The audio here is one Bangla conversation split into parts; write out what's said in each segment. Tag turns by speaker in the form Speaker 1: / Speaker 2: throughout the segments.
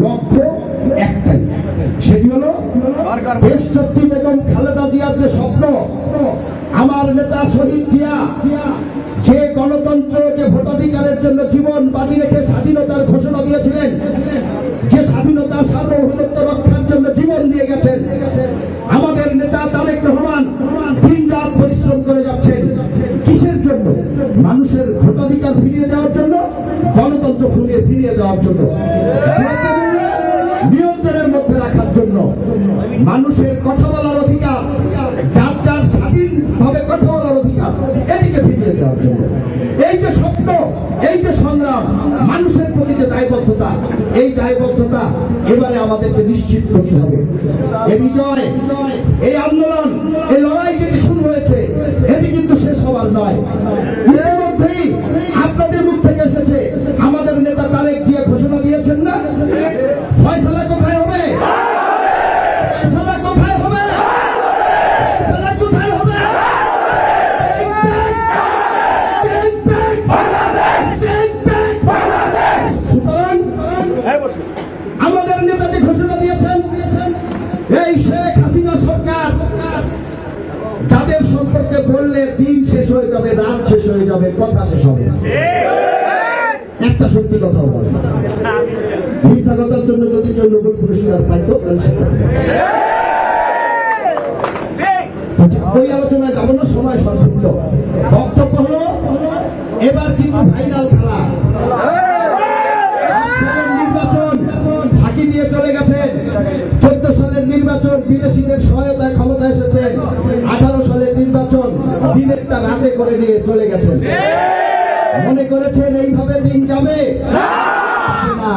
Speaker 1: লক্ষ্য একটাই, সেটি হলো দেশনেত্রী বেগম খালেদা জিয়ার যে স্বপ্ন, আমার নেতা শহীদ জিয়া যে গণতন্ত্র, যে ভোটাধিকারের জন্য জীবন বাজি রেখে স্বাধীনতার ঘোষণা দিয়েছিলেন, যে স্বাধীনতা সার্বভৌমত্ব রক্ষার জন্য জীবন দিয়ে গেছেন, আমাদের নেতা তারেক রহমান দিন রাত পরিশ্রম করে যাচ্ছেন। কিসের জন্য? মানুষের ভোটাধিকার ফিরিয়ে দেওয়ার জন্য, গণতন্ত্র ফিরিয়ে দেওয়ার জন্য, নিয়ন্ত্রণের মধ্যে রাখার জন্য, মানুষের কথা বলার অধিকার, যার যার স্বাধীনভাবে কথা বলার অধিকার, এদিকে ফিরিয়ে দেওয়ার জন্য। এই যে স্বপ্ন, এই যে সংগ্রাম, মানুষের প্রতি যে দায়বদ্ধতা, এই দায়বদ্ধতা এবারে আমাদেরকে নিশ্চিত করতে হবে। এই বিজয়, এই আন্দোলন, এই লড়াই যেটি শুরু হয়েছে, এটি কিন্তু শেষ হবার নয়। ইতিমধ্যেই আপনাদের মুখ থেকে এসেছে, আমাদের নেতা তারেক জিয়া ঘোষণা দিয়েছেন না, ফয়সালা কোথায় হবে? ফয়সালা কোথায় হবে? ফয়সালা কোথায় হবে? সুতরাং আমাদের নেতা যে ঘোষণা দিয়েছেন, এই শেখ হাসিনা সরকার, যাদের সম্পর্কে বললে দিন শেষ হয়ে যাবে, রাত শেষ হয়ে যাবে, কথা শেষ হবে না, একটা সত্যি কথাও বলে না। মিথ্যা কথার জন্য যদি কেউ নোবেল পুরস্কার পাইতো, ওই আলোচনায় যাব না, সময় সংক্ষিপ্ত। বক্তব্য হলো, এবার কিন্তু ফাইনাল খেলা। নির্বাচন ফাঁকি দিয়ে চলে গেছেন। 14 সালের নির্বাচন বিদেশিদের সহায়তায় ক্ষমতা এসেছে। 18 সালের নির্বাচন দিনেরটা রাতে করে নিয়ে চলে গেছেন। মনে করেছেন এইভাবে দিন যাবে না।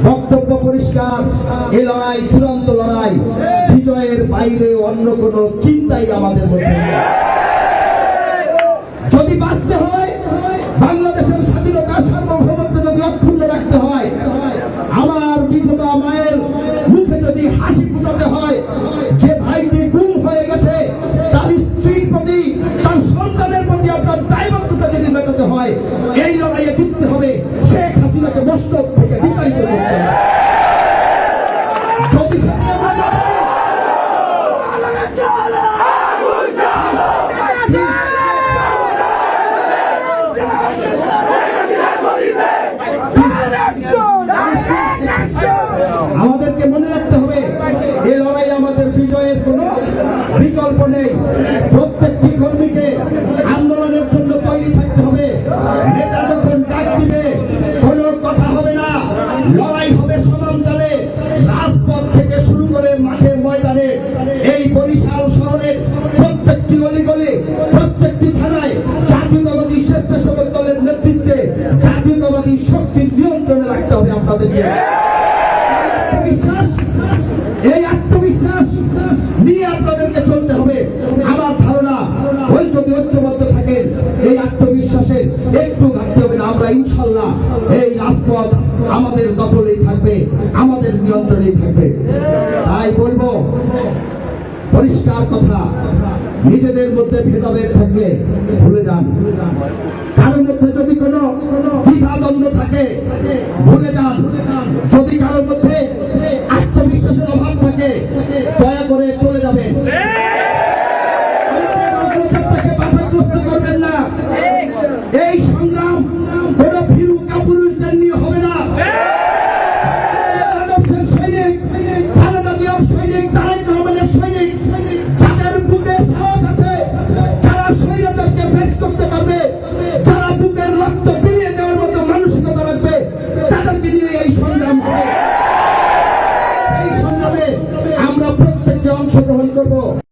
Speaker 1: বক্তব্য পরিষ্কার, এই লড়াই চূড়ান্ত লড়াই, বিজয়ের বাইরে অন্য কোন চিন্তাই আমাদের মধ্যে নেই। যদি বাঁচতে হয়, বাংলাদেশের স্বাধীনতা সার্বভৌমত্ব যদি অক্ষুণ্ণ রাখতে হয়, আমার বিধবা মায়ের মুখে যদি হাসি ফুটাতে হয়, যে ভাইটি গুম হয়ে গেছে, তার স্ত্রীর প্রতি, তার সন্তানের প্রতি আপনার দায়বদ্ধতা যদি মেটাতে হয়, এই লড়াইয়ে জিততে হবে। শেখ হাসিনাকে মস্তক থেকে বিতাড়িত করতে হবে। যদি সেটি আমরা না পারি, আমাদেরকে মনে রাখতে হবে, এই লড়াই আমাদের বিজয়ের কোনো বিকল্প নেই। প্রত্যেকটি কর্মীকে আন্দোলনের জন্য তৈরি থাকতে হবে। নেতা যখন ডাক দিবে, কোনো কথা হবে না, লড়াই হবে সমান্তরালে। রাজপথ থেকে শুরু করে মাঠে ময়দানে, এই বরিশাল শহরের প্রত্যেকটি অলিগলি, প্রত্যেকটি থানায় জাতীয়তাবাদী স্বেচ্ছাসেবক দলের নেতৃত্বে জাতীয়তাবাদী শক্তির নিয়ন্ত্রণে রাখতে হবে আপনাদেরকে। এই আত্মবিশ্বাস নিয়ে আপনাদেরকে চলতে হবে। আমার ধারণা, ওই যদি ঐক্যবদ্ধ থাকেন, এই আত্মবিশ্বাসের একটু ঘাটতে হবে না। আমরা ইনশাল্লাহ এই রাজপথ আমাদের দখলেই থাকবে, আমাদের নিয়ন্ত্রণেই থাকবে। তাই বলবো, পরিষ্কার কথা, নিজেদের মধ্যে ভেদাভেদ থাকলে ভুলে যান। কারোর মধ্যে যদি কোনো দ্বিধাদ্বন্দ্ব থাকে, ভুলে যান। যদি কারোর মধ্যে আত্মবিশ্বাসের অভাব থাকে, দয়া করে চলে যাবেন। আমাদের অগ্রযাত্রাকে বাধাগ্রস্ত করবেন না। এই সংগ্রাম কোন ভীরু কাপুরুষদের নিয়ে হবে না। আদর্শের সৈনিক, খালেদা জিয়ার সৈনিক, তারেক রহমানের সৈনিক, যাদের বুকে সাহস আছে, যারা স্বৈরাচারকে ফেস করতে পারবে, যারা বুকের রক্ত বিলিয়ে দেওয়ার মতো মানসিকতা রাখবে, তাদেরকে নিয়ে এই সংগ্রাম হবে। এই সংগ্রামে আমরা প্রত্যেককে অংশগ্রহণ করব।